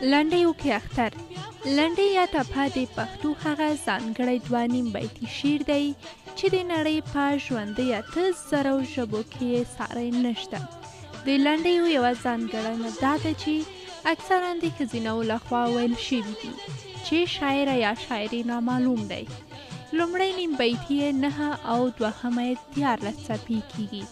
لنډيو کې اختر. لنډۍ یا ټپه د پښتو هغه ځانګړی دوه نیم بیتي شعر دی چې د نړۍ په ژوندۍ 8,000 ژبو کې یې ساری نشته. د لنډیو یوه ځانګړنه دا ده چې اکثرا د ښځینه‌و لخوا ویل شوي دي چې شاعره یا شاعرې نامعلوم دی. لومړی نیم بیتي یې 9 او دوهمه یې 14 څپې کیږي.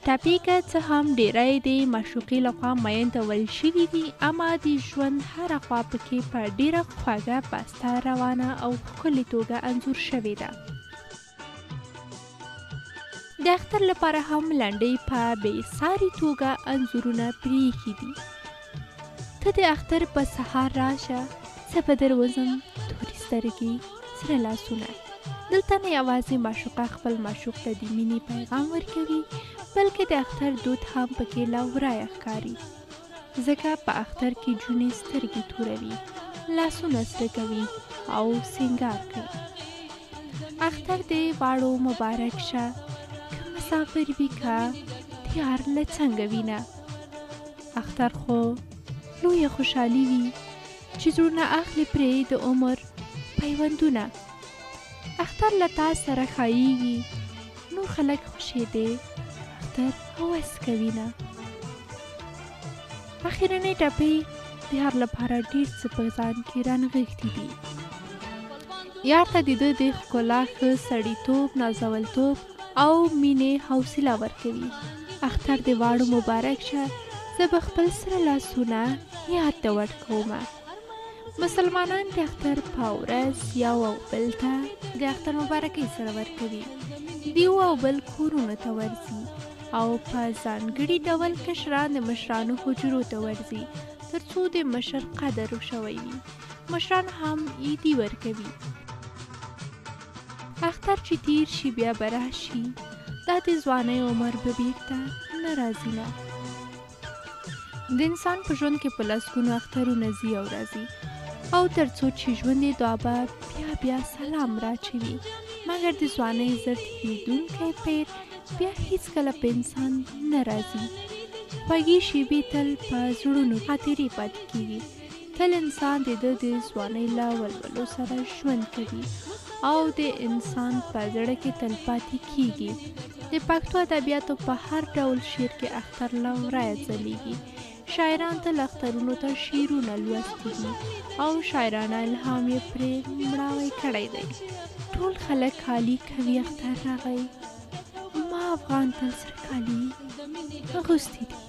ټپې که څه هم ډیری د معشوقې لخوا میین ته ویل شوي دي، اما د ژوند هره خوا پکې په ډیره خوږه، پسته، روانه او ښکلې توګه انځور شوې ده. د اختر لپاره هم لنډۍ په بې ساري توګه انځورونه پرېښي دي. ته د اختر په سهار راشه، زه به در وځم تورې سترګې، سره لاسونه. دلته نه یوازې معشوقه خپل معشوق ته د مینې پیغام ورکوي، بلکې د اختر دود هم پکې لا ورایه ښکاري، ځکه په اختر کې جونې سترګې توروي، لاسونه سره کوي او سینګار کوي. اختر د واړو مبارک شه، که مسافر وي که تیار له څنګه وینه. اختر خو لویه خوشحالي وي چې زړونه اخلي پرې د عمر پیوندونه. اختر له تا سره ښاییږي، نور خلک خوشېدې، اختر هوس کوي نه. اخرنۍ ټپې د هر لپاره ډېر څه په ځان کې رانغښتي دي. یار ته د ده د ښکلا ښه سړیتوب، نازولتوب او مینې حوصله ورکوي. اختر د واړو مبارک شه، زه به خپل سره لاسونه یاد ته ورکومه. مسلمانان د اختر په ورځ یو او بل ته د اختر مبارکۍ سره ورکوي. د یو او بل کورونو ته ورځي او په ځانګړي ډول کشران د مشرانو حجرو ته ورځي تر څو د مشر قدر وشوی وي. مشران هم عیدي ورکوي. اختر چې تیر شي بیا به راشي، دا د ځوانۍ عمر به بیرته نه راځي نه. د انسان په ژوند کې په لسګونو اخترونه ځي او راځي، او تر څو چې ژوند یې دا به بیا سلام راچوي، مګر د ځوانۍ زر تېرېدونکی پیر بیا هیڅکله په انسان نه راځي. خوږې شېبې تل په زړونو خاطرې پاتې کېږي. تل انسان د ده د ځوانۍ له ولولو سره ژوند کوي او د انسان په زړه کې تل پاتې کېږي. د پښتو ادبیاتو په هر ډول شعر کې اختر له ورایه ځلیږي. شاعران تل اخترونو ته شعرونه لوستي دي او شاعرانه الهام یې پرې مړاوی کړی دی. ټول خلک کالي کوي، اختر راغی، ما افغان تل سره کالي اغوستي دي.